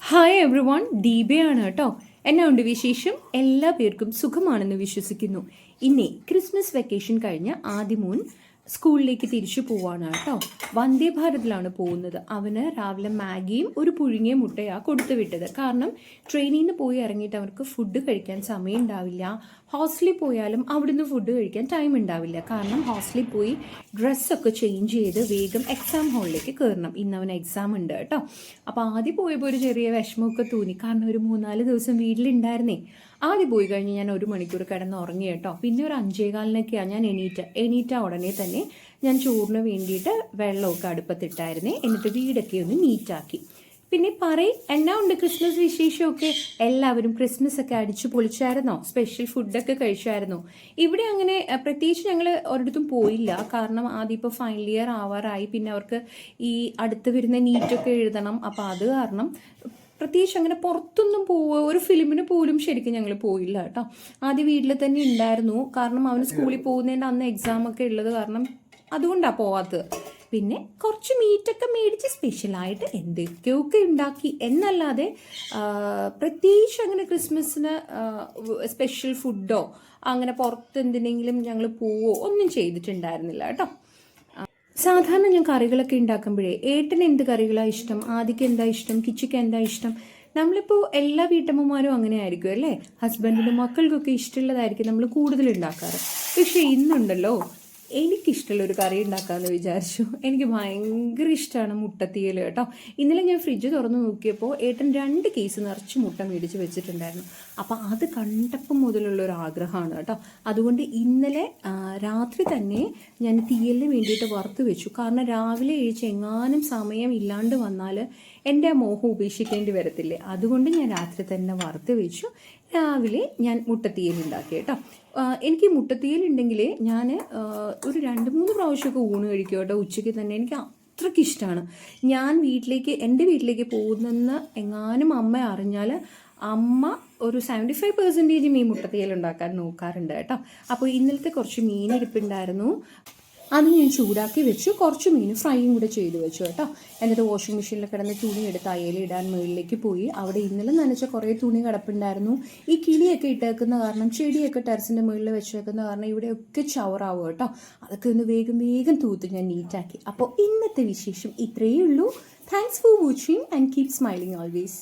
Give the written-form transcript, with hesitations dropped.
Hi every one, ദീപയാണ് കേട്ടോ. എന്നാ ഉണ്ട് വിശേഷം? എല്ലാ പേർക്കും സുഖമാണെന്ന് വിശ്വസിക്കുന്നു. ഇനി ക്രിസ്മസ് വെക്കേഷൻ കഴിഞ്ഞ് ആദ്യമോൻ സ്കൂളിലേക്ക് തിരിച്ചു പോവാണ് കേട്ടോ. വന്ദേ ഭാരതിലാണ് പോകുന്നത്. അവന് രാവിലെ മാഗിയും ഒരു പുഴുങ്ങിയ മുട്ടയാണ് കൊടുത്തു വിട്ടത്. കാരണം ട്രെയിനിൽ നിന്ന് പോയി ഇറങ്ങിയിട്ട് അവർക്ക് ഫുഡ് കഴിക്കാൻ സമയം ഉണ്ടാവില്ല. ഹോസ്റ്റലിൽ പോയാലും അവിടുന്ന് ഫുഡ് കഴിക്കാൻ ടൈം ഉണ്ടാവില്ല. കാരണം ഹോസ്റ്റലിൽ പോയി ഡ്രസ്സൊക്കെ ചേഞ്ച് ചെയ്ത് വേഗം എക്സാം ഹാളിലേക്ക് കയറണം. ഇന്ന് അവന് എക്സാം ഉണ്ട് കേട്ടോ. അപ്പോൾ ആദ്യം പോയപ്പോൾ ഒരു ചെറിയ വിഷമമൊക്കെ തോന്നി. കാരണം ഒരു 3-4 ദിവസം വീട്ടിലുണ്ടായിരുന്നേ. ആദ്യം പോയി കഴിഞ്ഞ് ഞാൻ 1 മണിക്കൂർ കിടന്ന് ഉറങ്ങി കേട്ടോ. പിന്നെ ഒരു 5:15 ഞാൻ എണീറ്റ ഉടനെ തന്നെ ഞാൻ ചോറിന് വേണ്ടിയിട്ട് വെള്ളമൊക്കെ അടുപ്പത്തിട്ടായിരുന്നേ. എന്നിട്ട് വീടൊക്കെ ഒന്ന് നീറ്റാക്കി. പിന്നെ എന്നാ ഉണ്ട് ക്രിസ്മസ് വിശേഷമൊക്കെ? എല്ലാവരും ക്രിസ്മസ് ഒക്കെ അടിച്ചു പൊളിച്ചായിരുന്നോ? സ്പെഷ്യൽ ഫുഡൊക്കെ കഴിച്ചായിരുന്നോ? ഇവിടെ അങ്ങനെ പ്രത്യേകിച്ച് ഞങ്ങൾ ഒരിടത്തും പോയില്ല. കാരണം ആദ്യം ഇപ്പോൾ ഫൈനൽ ഇയർ ആവാറായി. പിന്നെ അവർക്ക് ഈ അടുത്ത് വരുന്ന നീറ്റൊക്കെ എഴുതണം. അപ്പോൾ അത് കാരണം പ്രത്യേകിച്ച് അങ്ങനെ പുറത്തൊന്നും ഒരു ഫിലിമിന് പോലും ശരിക്കും ഞങ്ങൾ പോയില്ല കേട്ടോ. ആദ്യം വീട്ടിൽ തന്നെ ഉണ്ടായിരുന്നു. കാരണം അവന് സ്കൂളിൽ പോകുന്നതിൻ്റെ അന്ന് എക്സാം ഒക്കെ ഉള്ളത് കാരണം അതുകൊണ്ടാണ് പോവാത്തത്. പിന്നെ കുറച്ച് മീറ്റൊക്കെ മേടിച്ച് സ്പെഷ്യലായിട്ട് എന്തൊക്കെയൊക്കെ ഉണ്ടാക്കി എന്നല്ലാതെ പ്രത്യേകിച്ച് അങ്ങനെ ക്രിസ്മസിന് സ്പെഷ്യൽ ഫുഡോ അങ്ങനെ പുറത്ത് എന്തിനെങ്കിലും ഞങ്ങൾ പോവോ ഒന്നും ചെയ്തിട്ടുണ്ടായിരുന്നില്ല കേട്ടോ. സാധാരണ ഞാൻ കറികളൊക്കെ ഉണ്ടാക്കുമ്പോഴേ ഏട്ടന് എന്ത് കറികളാണ് ഇഷ്ടം, ആദിക്ക് എന്താ ഇഷ്ടം, കിച്ചിക്ക് എന്താ ഇഷ്ടം, നമ്മളിപ്പോൾ എല്ലാ വീട്ടമ്മമാരും അങ്ങനെ ആയിരിക്കും അല്ലേ. ഹസ്ബൻഡിനും മക്കൾക്കൊക്കെ ഇഷ്ടമുള്ളതായിരിക്കും നമ്മൾ കൂടുതൽ ഉണ്ടാക്കാറ്. പക്ഷേ ഇന്നുണ്ടല്ലോ എനിക്കിഷ്ടമുള്ളൊരു കറി ഉണ്ടാക്കാമെന്ന് വിചാരിച്ചു. എനിക്ക് ഭയങ്കര ഇഷ്ടമാണ് മുട്ടത്തീയൽ കേട്ടോ. ഇന്നലെ ഞാൻ ഫ്രിഡ്ജ് തുറന്ന് നോക്കിയപ്പോൾ ഏട്ടൻ 2 കേസ് നിറച്ച് മുട്ട മേടിച്ച് വെച്ചിട്ടുണ്ടായിരുന്നു. അപ്പോൾ അത് കണ്ടപ്പം മുതലുള്ളൊരു ആഗ്രഹമാണ് കേട്ടോ. അതുകൊണ്ട് ഇന്നലെ രാത്രി തന്നെ ഞാൻ തീയലിന് വേണ്ടിയിട്ട് വറുത്ത് വെച്ചു. കാരണം രാവിലെ എങ്ങാനും സമയം ഇല്ലാണ്ട് വന്നാൽ എൻ്റെ മോഹം ഉപേക്ഷിക്കേണ്ടി വരത്തില്ലേ. അതുകൊണ്ട് ഞാൻ രാത്രി തന്നെ വറുത്ത് വെച്ചു. രാവിലെ ഞാൻ മുട്ടത്തീയൽ ഉണ്ടാക്കി കേട്ടോ. എനിക്ക് മുട്ടത്തീയൽ ഉണ്ടെങ്കിൽ ഞാൻ ഒരു 2-3 പ്രാവശ്യമൊക്കെ ഊണ് കഴിക്കും കേട്ടോ ഉച്ചയ്ക്ക് തന്നെ. എനിക്ക് അത്രയ്ക്ക് ഇഷ്ടമാണ്. ഞാൻ എൻ്റെ വീട്ടിലേക്ക് പോകുന്നെന്ന് എങ്ങാനും അമ്മ അറിഞ്ഞാൽ അമ്മ ഒരു 75% മീൻ മുട്ടത്തീയൽ ഉണ്ടാക്കാൻ നോക്കാറുണ്ട് കേട്ടോ. അപ്പോൾ ഇന്നലത്തെ കുറച്ച് മീൻ ഇരിപ്പുണ്ടായിരുന്നു. അത് ഞാൻ ചൂടാക്കി വെച്ചു. കുറച്ച് മീൻ ഫ്രൈയും കൂടെ ചെയ്ത് വെച്ചു കേട്ടോ. എന്നിട്ട് വാഷിംഗ് മെഷീനിൽ കിടന്ന് തുണി എടുത്ത് അയലിടാൻ മുകളിലേക്ക് പോയി. അവിടെ ഇന്നലെ നനച്ച കുറേ തുണി കിടപ്പുണ്ടായിരുന്നു. ഈ കിളിയൊക്കെ ഇട്ടേക്കുന്ന കാരണം, ചെടിയൊക്കെ ടെറസിൻ്റെ മുകളിൽ വെച്ചേക്കുന്ന കാരണം ഇവിടെയൊക്കെ ചവറാവും കേട്ടോ. അതൊക്കെ ഒന്ന് വേഗം തൂത്ത് ഞാൻ നീറ്റാക്കി. അപ്പോൾ ഇന്നത്തെ വിശേഷം ഇത്രയേ ഉള്ളൂ. Thanks for watching and keep smiling always.